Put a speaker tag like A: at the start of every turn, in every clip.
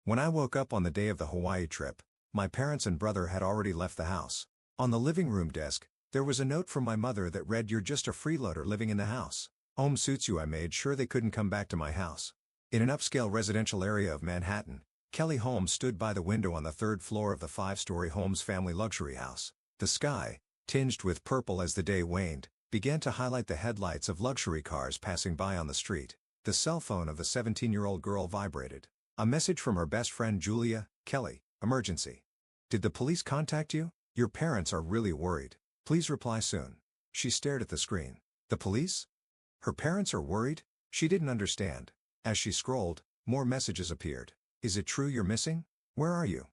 A: When I woke up on the day of the Hawaii trip, my parents and brother had already left the house. On the living room desk, there was a note from my mother that read, "You're just a freeloader living in the house. Home suits you." I made sure they couldn't come back to my house. In an upscale residential area of Manhattan, Kelly Holmes stood by the window on the third floor of the five-story Holmes family luxury house. The sky, tinged with purple as the day waned, began to highlight the headlights of luxury cars passing by on the street. The cell phone of the 17-year-old girl vibrated. A message from her best friend Julia. "Kelly, emergency. Did the police contact you? Your parents are really worried. Please reply soon." She stared at the screen. The police? Her parents are worried? She didn't understand. As she scrolled, more messages appeared. "Is it true you're missing? Where are you?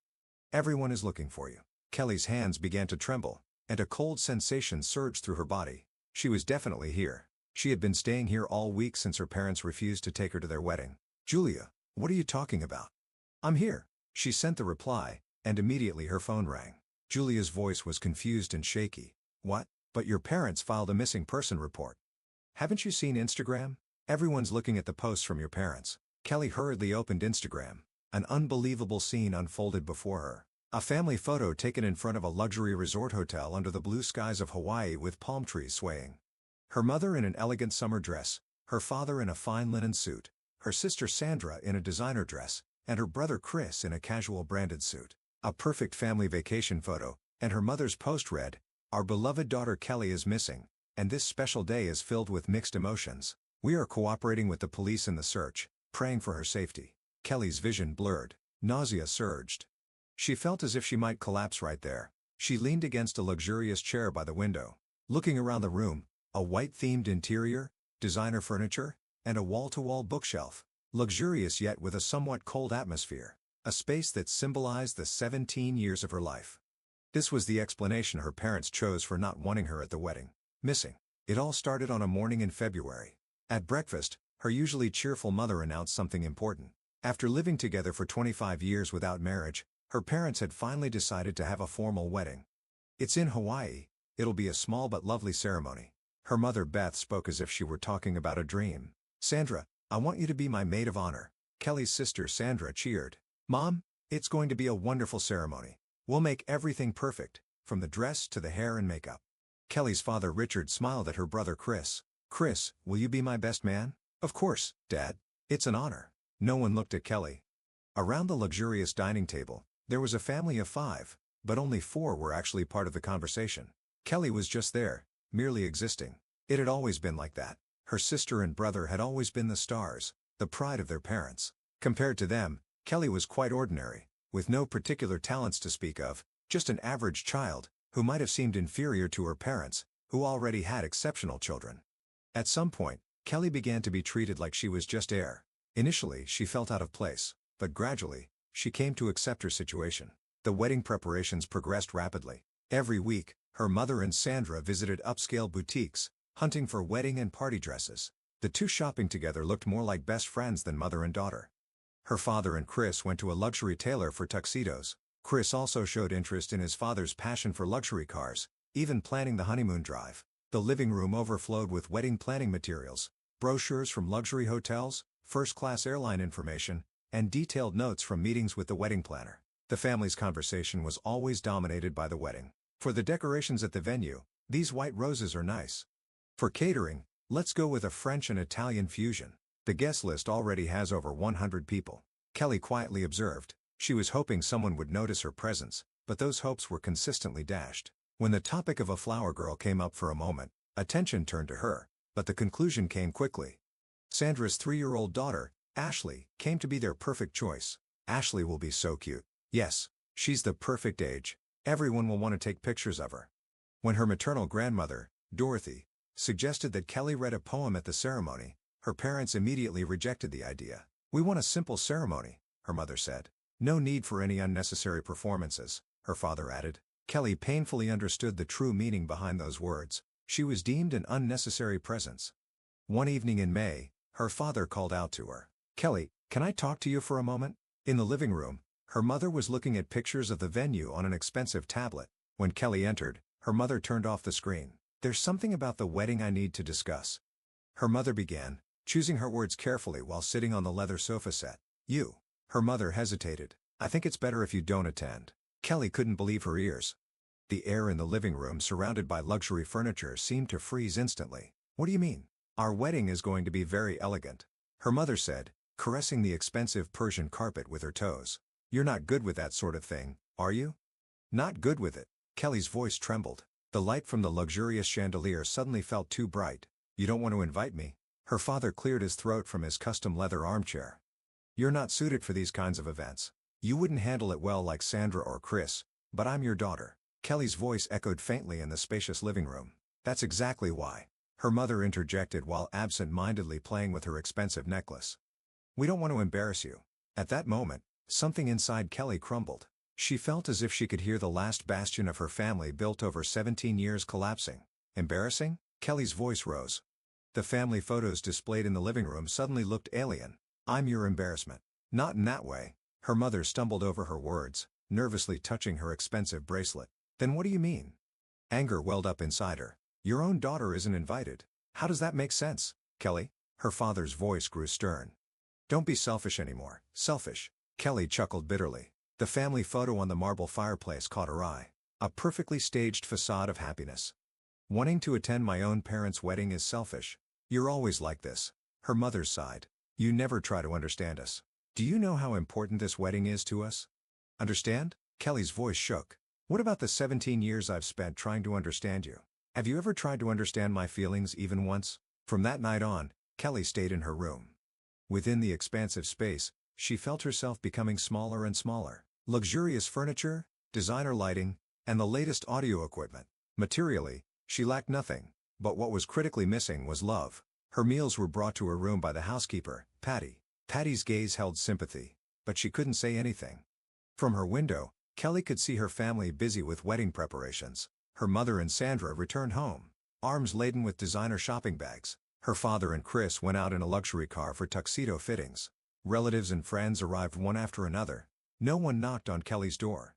A: Everyone is looking for you." Kelly's hands began to tremble, and a cold sensation surged through her body. She was definitely here. She had been staying here all week since her parents refused to take her to their wedding. "Julia, what are you talking about?" "I'm here." She sent the reply, and immediately her phone rang. Julia's voice was confused and shaky. "What? But your parents filed a missing person report. Haven't you seen Instagram? Everyone's looking at the posts from your parents." Kelly hurriedly opened Instagram. An unbelievable scene unfolded before her. A family photo taken in front of a luxury resort hotel under the blue skies of Hawaii with palm trees swaying. Her mother in an elegant summer dress, her father in a fine linen suit, her sister Sandra in a designer dress, and her brother Chris in a casual branded suit. A perfect family vacation photo, and her mother's post read, "Our beloved daughter Kelly is missing, and this special day is filled with mixed emotions. We are cooperating with the police in the search, praying for her safety." Kelly's vision blurred. Nausea surged. She felt as if she might collapse right there. She leaned against a luxurious chair by the window. Looking around the room, a white-themed interior, designer furniture, and a wall-to-wall bookshelf. Luxurious yet with a somewhat cold atmosphere. A space that symbolized the 17 years of her life. This was the explanation her parents chose for not wanting her at the wedding. Missing. It all started on a morning in February. At breakfast, her usually cheerful mother announced something important. After living together for 25 years without marriage, her parents had finally decided to have a formal wedding. "It's in Hawaii. It'll be a small but lovely ceremony." Her mother Beth spoke as if she were talking about a dream. "Sandra, I want you to be my maid of honor." Kelly's sister Sandra cheered. "Mom, it's going to be a wonderful ceremony. We'll make everything perfect, from the dress to the hair and makeup." Kelly's father Richard smiled at her brother Chris. "Chris, will you be my best man?" "Of course, Dad. It's an honor." No one looked at Kelly. Around the luxurious dining table, there was a family of 5, but only 4 were actually part of the conversation. Kelly was just there, merely existing. It had always been like that. Her sister and brother had always been the stars, the pride of their parents. Compared to them, Kelly was quite ordinary, with no particular talents to speak of, just an average child, who might have seemed inferior to her parents, who already had exceptional children. At some point, Kelly began to be treated like she was just air. Initially, she felt out of place, but gradually, she came to accept her situation. The wedding preparations progressed rapidly. Every week, her mother and Sandra visited upscale boutiques, hunting for wedding and party dresses. The two shopping together looked more like best friends than mother and daughter. Her father and Chris went to a luxury tailor for tuxedos. Chris also showed interest in his father's passion for luxury cars, even planning the honeymoon drive. The living room overflowed with wedding planning materials, brochures from luxury hotels, first-class airline information, and detailed notes from meetings with the wedding planner. The family's conversation was always dominated by the wedding. "For the decorations at the venue, these white roses are nice. For catering, let's go with a French and Italian fusion. The guest list already has over 100 people." Kelly quietly observed. She was hoping someone would notice her presence, but those hopes were consistently dashed. When the topic of a flower girl came up for a moment, attention turned to her, but the conclusion came quickly. Sandra's 3-year-old daughter, Ashley, came to be their perfect choice. "Ashley will be so cute. Yes, she's the perfect age. Everyone will want to take pictures of her." When her maternal grandmother, Dorothy, suggested that Kelly read a poem at the ceremony, her parents immediately rejected the idea. "We want a simple ceremony," her mother said. "No need for any unnecessary performances," her father added. Kelly painfully understood the true meaning behind those words. She was deemed an unnecessary presence. One evening in May, her father called out to her. "Kelly, can I talk to you for a moment?" In the living room, her mother was looking at pictures of the venue on an expensive tablet. When Kelly entered, her mother turned off the screen. "There's something about the wedding I need to discuss," her mother began, choosing her words carefully while sitting on the leather sofa set. "You Her mother hesitated. I think it's better if you don't attend. Kelly couldn't believe her ears. The air in the living room surrounded by luxury furniture seemed to freeze instantly. What do you mean? Our wedding is going to be very elegant, her mother said, caressing the expensive Persian carpet with her toes. You're not good with that sort of thing, are you? Not good with it. Kelly's voice trembled. The light from the luxurious chandelier suddenly felt too bright. You don't want to invite me? Her father cleared his throat from his custom leather armchair. You're not suited for these kinds of events. You wouldn't handle it well like Sandra or Chris, but I'm your daughter. Kelly's voice echoed faintly in the spacious living room. That's exactly why, her mother interjected while absent-mindedly playing with her expensive necklace. We don't want to embarrass you. At that moment, something inside Kelly crumbled. She felt as if she could hear the last bastion of her family built over 17 years collapsing. Embarrassing? Kelly's voice rose. The family photos displayed in the living room suddenly looked alien. I'm your embarrassment. Not in that way. Her mother stumbled over her words, nervously touching her expensive bracelet. Then what do you mean? Anger welled up inside her. Your own daughter isn't invited. How does that make sense, Kelly? Her father's voice grew stern. Don't be selfish anymore. Selfish. Kelly chuckled bitterly. The family photo on the marble fireplace caught her eye. A perfectly staged facade of happiness. Wanting to attend my own parents' wedding is selfish. You're always like this. Her mother sighed. You never try to understand us. Do you know how important this wedding is to us? Understand? Kelly's voice shook. What about the 17 years I've spent trying to understand you? Have you ever tried to understand my feelings even once? From that night on, Kelly stayed in her room. Within the expansive space, she felt herself becoming smaller and smaller. Luxurious furniture, designer lighting, and the latest audio equipment. Materially, she lacked nothing, but what was critically missing was love. Her meals were brought to her room by the housekeeper, Patty. Patty's gaze held sympathy, but she couldn't say anything. From her window, Kelly could see her family busy with wedding preparations. Her mother and Sandra returned home, arms laden with designer shopping bags. Her father and Chris went out in a luxury car for tuxedo fittings. Relatives and friends arrived one after another. No one knocked on Kelly's door.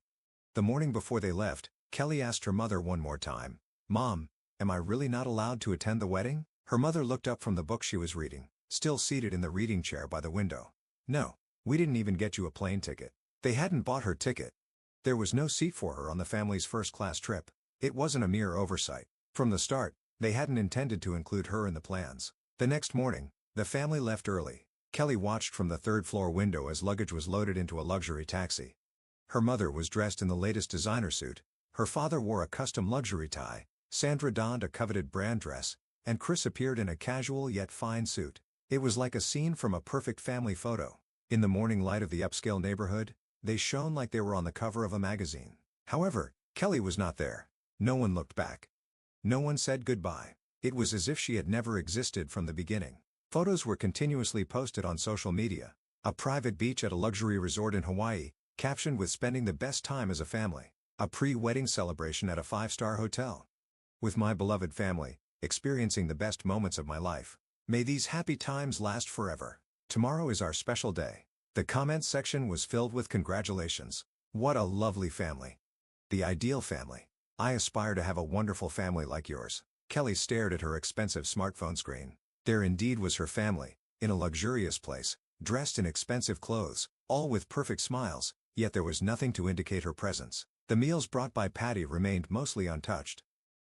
A: The morning before they left, Kelly asked her mother one more time, Mom, am I really not allowed to attend the wedding? Her mother looked up from the book she was reading, still seated in the reading chair by the window. No, we didn't even get you a plane ticket. They hadn't bought her ticket. There was no seat for her on the family's first-class trip. It wasn't a mere oversight. From the start, they hadn't intended to include her in the plans. The next morning, the family left early. Kelly watched from the third-floor window as luggage was loaded into a luxury taxi. Her mother was dressed in the latest designer suit. Her father wore a custom luxury tie. Sandra donned a coveted brand dress, and Chris appeared in a casual yet fine suit. It was like a scene from a perfect family photo. In the morning light of the upscale neighborhood, they shone like they were on the cover of a magazine. However, Kelly was not there. No one looked back. No one said goodbye. It was as if she had never existed from the beginning. Photos were continuously posted on social media. A private beach at a luxury resort in Hawaii, captioned with spending the best time as a family. A pre-wedding celebration at a 5-star hotel. With my beloved family, experiencing the best moments of my life. May these happy times last forever. Tomorrow is our special day. The comments section was filled with congratulations. What a lovely family. The ideal family. I aspire to have a wonderful family like yours. Kelly stared at her expensive smartphone screen. There indeed was her family, in a luxurious place, dressed in expensive clothes, all with perfect smiles, yet there was nothing to indicate her presence. The meals brought by Patty remained mostly untouched.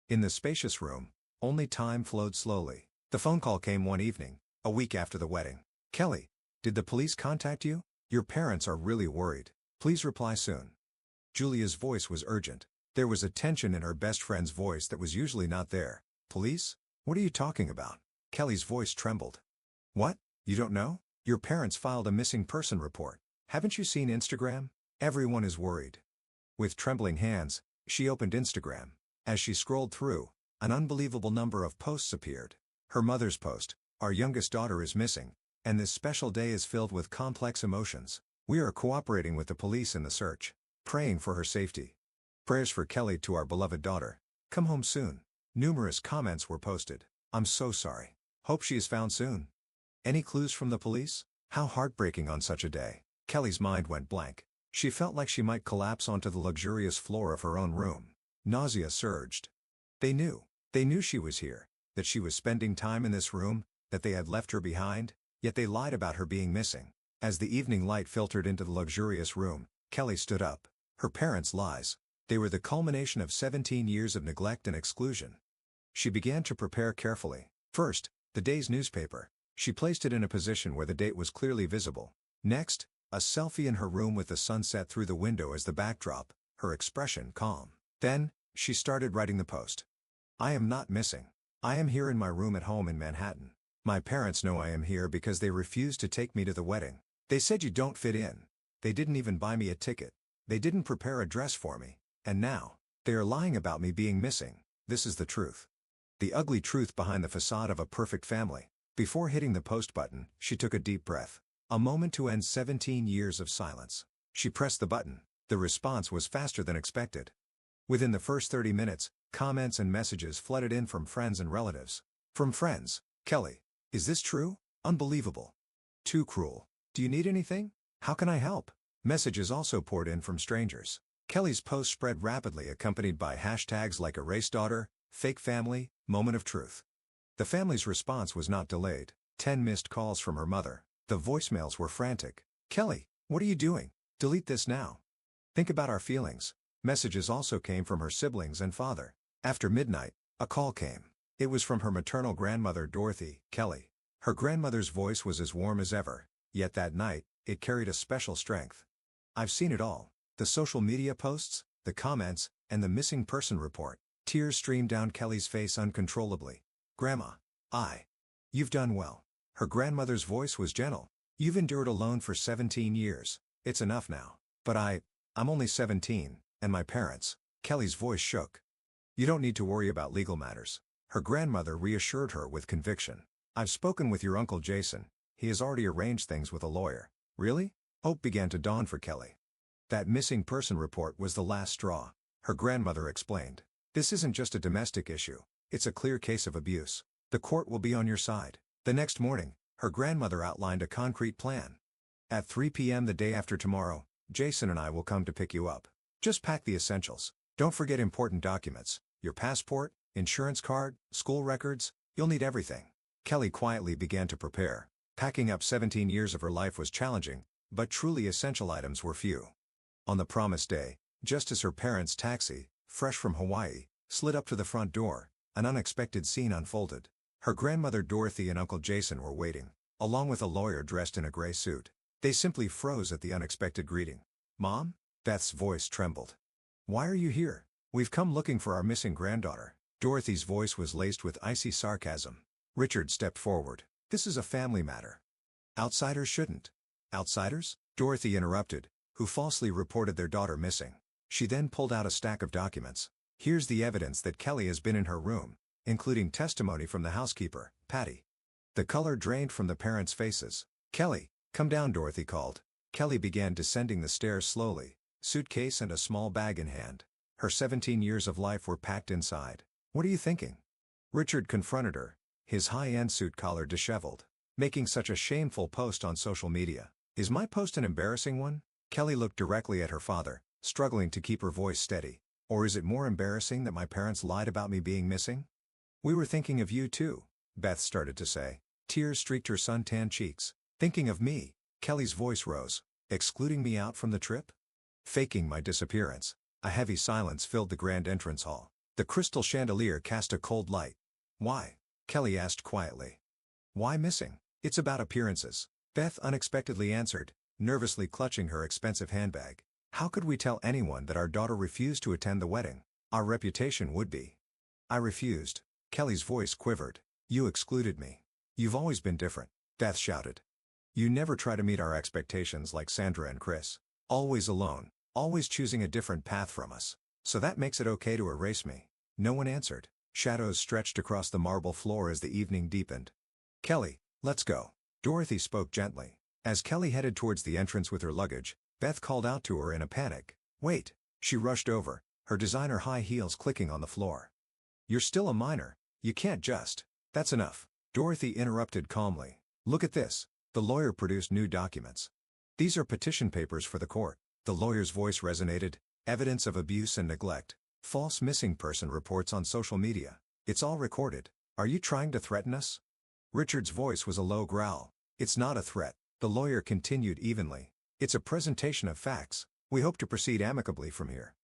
A: In the spacious room, only time flowed slowly. The phone call came one evening, a week after the wedding. Kelly, did the police contact you? Your parents are really worried. Please reply soon. Julia's voice was urgent. There was a tension in her best friend's voice that was usually not there. Police? What are you talking about? Kelly's voice trembled. What? You don't know? Your parents filed a missing person report. Haven't you seen Instagram? Everyone is worried. With trembling hands, she opened Instagram. As she scrolled through, an unbelievable number of posts appeared. Her mother's post, our youngest daughter is missing, and this special day is filled with complex emotions. We are cooperating with the police in the search, praying for her safety. Prayers for Kelly to our beloved daughter. Come home soon. Numerous comments were posted. I'm so sorry. Hope she is found soon. Any clues from the police? How heartbreaking on such a day. Kelly's mind went blank. She felt like she might collapse onto the luxurious floor of her own room. Nausea surged. They knew. They knew she was here, that she was spending time in this room, that they had left her behind, yet they lied about her being missing. As the evening light filtered into the luxurious room, Kelly stood up. Her parents' lies. They were the culmination of 17 years of neglect and exclusion. She began to prepare carefully. First, the day's newspaper. She placed it in a position where the date was clearly visible. Next, a selfie in her room with the sunset through the window as the backdrop, her expression calm. Then, she started writing the post. I am not missing. I am here in my room at home in Manhattan. My parents know I am here because they refused to take me to the wedding. They said you don't fit in. They didn't even buy me a ticket. They didn't prepare a dress for me. And now, they are lying about me being missing. This is the truth. The ugly truth behind the facade of a perfect family. Before hitting the post button, she took a deep breath. A moment to end 17 years of silence. She pressed the button. The response was faster than expected. Within the first 30 minutes, comments and messages flooded in from friends and relatives. From friends: Kelly, is this true? Unbelievable. Too cruel. Do you need anything? How can I help? Messages also poured in from strangers. Kelly's post spread rapidly, accompanied by hashtags like erased daughter, fake family, moment of truth. The family's response was not delayed. 10 missed calls from her mother. The voicemails were frantic. Kelly, what are you doing? Delete this now. Think about our feelings. Messages also came from her siblings and father. After midnight, a call came. It was from her maternal grandmother Dorothy. Kelly. Her grandmother's voice was as warm as ever, yet that night, it carried a special strength. I've seen it all. The social media posts, the comments, and the missing person report. Tears streamed down Kelly's face uncontrollably. Grandma. You've done well. Her grandmother's voice was gentle. You've endured alone for 17 years. It's enough now. But I'm only 17, and my parents. Kelly's voice shook. You don't need to worry about legal matters. Her grandmother reassured her with conviction. I've spoken with your Uncle Jason. He has already arranged things with a lawyer. Really? Hope began to dawn for Kelly. That missing person report was the last straw. Her grandmother explained. This isn't just a domestic issue. It's a clear case of abuse. The court will be on your side. The next morning, her grandmother outlined a concrete plan. At 3 p.m. the day after tomorrow, Jason and I will come to pick you up. Just pack the essentials. Don't forget important documents. Your passport, insurance card, school records. You'll need everything. Kelly quietly began to prepare. Packing up 17 years of her life was challenging, but truly essential items were few. On the promised day, just as her parents' taxi, fresh from Hawaii, slid up to the front door, an unexpected scene unfolded. Her grandmother Dorothy and Uncle Jason were waiting, along with a lawyer dressed in a gray suit. They simply froze at the unexpected greeting. Mom? Beth's voice trembled. Why are you here? We've come looking for our missing granddaughter. Dorothy's voice was laced with icy sarcasm. Richard stepped forward. This is a family matter. Outsiders shouldn't. Outsiders? Dorothy interrupted, who falsely reported their daughter missing. She then pulled out a stack of documents. Here's the evidence that Kelly has been in her room, including testimony from the housekeeper, Patty. The color drained from the parents' faces. Kelly, come down, Dorothy called. Kelly began descending the stairs slowly, suitcase and a small bag in hand. Her 17 years of life were packed inside. What are you thinking? Richard confronted her, his high-end suit collar disheveled. Making such a shameful post on social media. Is my post an embarrassing one? Kelly looked directly at her father, struggling to keep her voice steady. Or is it more embarrassing that my parents lied about me being missing? We were thinking of you too, Beth started to say. Tears streaked her suntanned cheeks. Thinking of me? Kelly's voice rose. Excluding me out from the trip? Faking my disappearance. A heavy silence filled the grand entrance hall. The crystal chandelier cast a cold light. Why? Kelly asked quietly. Why missing? It's about appearances. Beth unexpectedly answered, nervously clutching her expensive handbag. How could we tell anyone that our daughter refused to attend the wedding? Our reputation would be. I refused. Kelly's voice quivered. You excluded me. You've always been different, Beth shouted. You never try to meet our expectations like Sandra and Chris. Always alone, always choosing a different path from us. So that makes it okay to erase me. No one answered. Shadows stretched across the marble floor as the evening deepened. Kelly, let's go. Dorothy spoke gently. As Kelly headed towards the entrance with her luggage, Beth called out to her in a panic. Wait. She rushed over, her designer high heels clicking on the floor. You're still a minor. You can't just. That's enough. Dorothy interrupted calmly. Look at this. The lawyer produced new documents. These are petition papers for the court. The lawyer's voice resonated. Evidence of abuse and neglect. False missing person reports on social media. It's all recorded. Are you trying to threaten us? Richard's voice was a low growl. It's not a threat. The lawyer continued evenly. It's a presentation of facts. We hope to proceed amicably from here.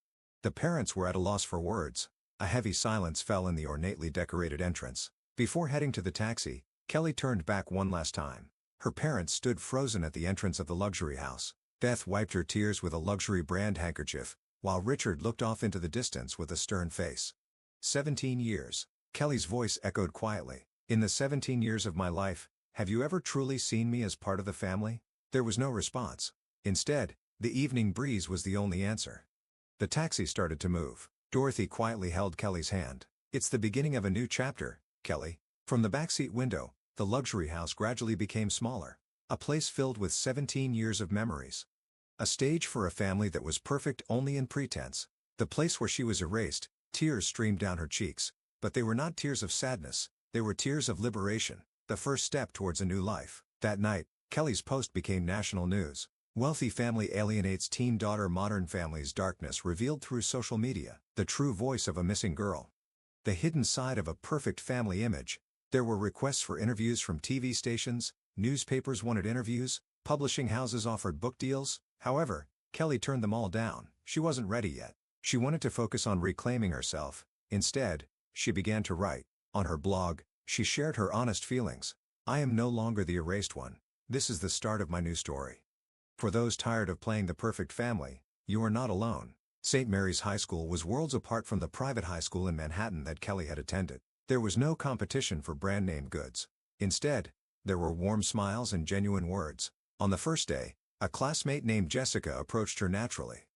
A: The parents were at a loss for words. A heavy silence fell in the ornately decorated entrance. Before heading to the taxi, Kelly turned back one last time. Her parents stood frozen at the entrance of the luxury house. Beth wiped her tears with a luxury brand handkerchief, while Richard looked off into the distance with a stern face. 17 years. Kelly's voice echoed quietly. In the 17 years of my life, have you ever truly seen me as part of the family? There was no response. Instead, the evening breeze was the only answer. The taxi started to move. Dorothy quietly held Kelly's hand. It's the beginning of a new chapter, Kelly. From the backseat window, the luxury house gradually became smaller. A place filled with 17 years of memories. A stage for a family that was perfect only in pretense. The place where she was erased. Tears streamed down her cheeks. But they were not tears of sadness. They were tears of liberation. The first step towards a new life. That night, Kelly's post became national news. Wealthy family alienates teen daughter. Modern family's darkness revealed through social media. The true voice of a missing girl. The hidden side of a perfect family image. There were requests for interviews from TV stations, newspapers wanted interviews, publishing houses offered book deals. However, Kelly turned them all down. She wasn't ready yet. She wanted to focus on reclaiming herself. Instead, she began to write. On her blog, she shared her honest feelings. I am no longer the erased one. This is the start of my new story. For those tired of playing the perfect family, you are not alone. St. Mary's High School was worlds apart from the private high school in Manhattan that Kelly had attended. There was no competition for brand-name goods. Instead, there were warm smiles and genuine words. On the first day, a classmate named Jessica approached her naturally.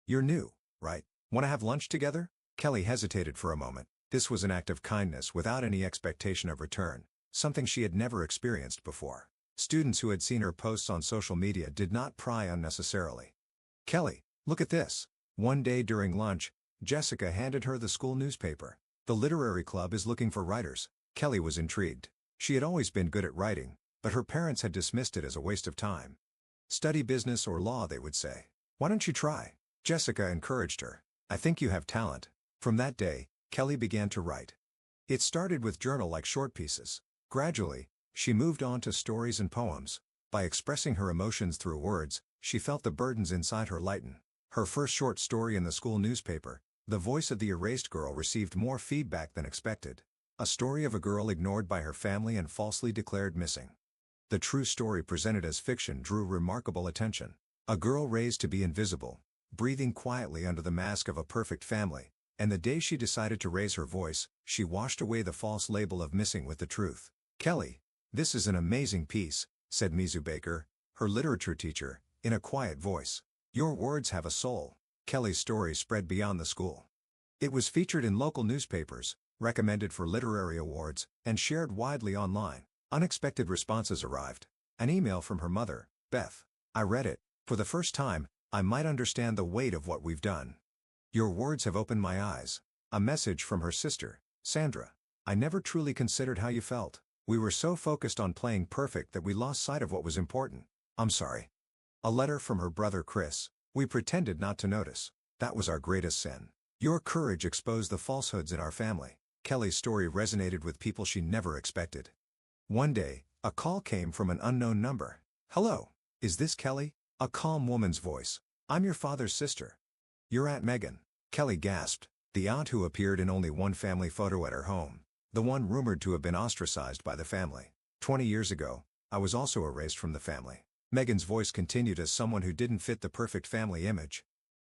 A: You're new, right? Want to have lunch together? Kelly hesitated for a moment. This was an act of kindness without any expectation of return, something she had never experienced before. Students who had seen her posts on social media did not pry unnecessarily. Kelly, look at this. One day during lunch, Jessica handed her the school newspaper. The literary club is looking for writers. Kelly was intrigued. She had always been good at writing, but her parents had dismissed it as a waste of time. Study business or law, they would say. Why don't you try? Jessica encouraged her. I think you have talent. From that day, Kelly began to write. It started with journal-like short pieces. Gradually, she moved on to stories and poems. By expressing her emotions through words, she felt the burdens inside her lighten. Her first short story in the school newspaper, The Voice of the Erased Girl, received more feedback than expected. A story of a girl ignored by her family and falsely declared missing. The true story presented as fiction drew remarkable attention. A girl raised to be invisible, breathing quietly under the mask of a perfect family, and the day she decided to raise her voice, she washed away the false label of missing with the truth. Kelly, this is an amazing piece, said Mizu Baker, her literature teacher, in a quiet voice. Your words have a soul. Kelly's story spread beyond the school. It was featured in local newspapers, recommended for literary awards, and shared widely online. Unexpected responses arrived. An email from her mother, Beth. I read it. For the first time, I might understand the weight of what we've done. Your words have opened my eyes. A message from her sister, Sandra. I never truly considered how you felt. We were so focused on playing perfect that we lost sight of what was important. I'm sorry. A letter from her brother Chris. We pretended not to notice. That was our greatest sin. Your courage exposed the falsehoods in our family. Kelly's story resonated with people she never expected. One day, a call came from an unknown number. Hello, is this Kelly? A calm woman's voice. I'm your father's sister. Your Aunt Megan. Kelly gasped. The aunt who appeared in only one family photo at her home. The one rumored to have been ostracized by the family. 20 years ago, I was also erased from the family. Megan's voice continued as someone who didn't fit the perfect family image.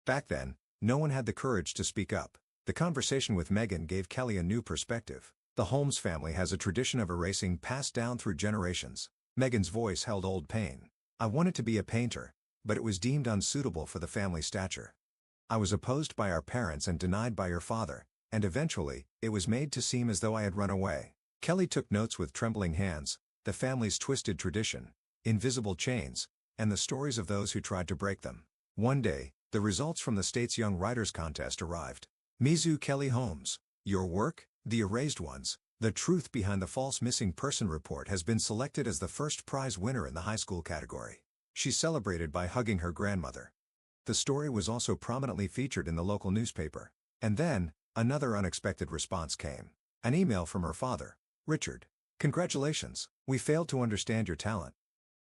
A: Back then, no one had the courage to speak up. The conversation with Megan gave Kelly a new perspective. The Holmes family has a tradition of erasing passed down through generations. Megan's voice held old pain. I wanted to be a painter, but it was deemed unsuitable for the family stature. I was opposed by our parents and denied by your father, and eventually, it was made to seem as though I had run away. Kelly took notes with trembling hands, the family's twisted tradition, invisible chains, and the stories of those who tried to break them. One day, the results from the state's Young Writers Contest arrived. Mizu Kelly Holmes, your work, The Erased Ones, The Truth Behind the False Missing Person Report, has been selected as the first prize winner in the high school category. She celebrated by hugging her grandmother. The story was also prominently featured in the local newspaper. And then, another unexpected response came. An email from her father, Richard. Congratulations, we failed to understand your talent.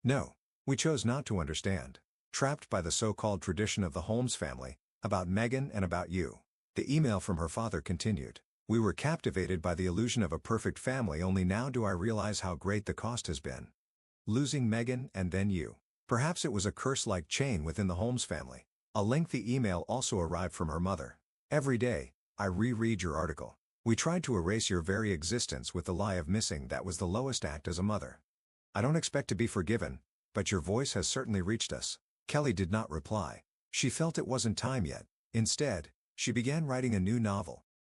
A: No, We chose not to understand. Trapped by the so-called tradition of the Holmes family, about Megan and about you. The email from her father continued. We were captivated by the illusion of a perfect family, only now do I realize how great the cost has been. Losing Megan and then you. Perhaps it was a curse-like chain within the Holmes family. A lengthy email also arrived from her mother. Every day, I reread your article. We tried to erase your very existence with the lie of missing that was the lowest act as a mother. I don't expect to be forgiven, but your voice has certainly reached us. Kelly did not reply. She felt it wasn't time yet. Instead, she began writing a new novel.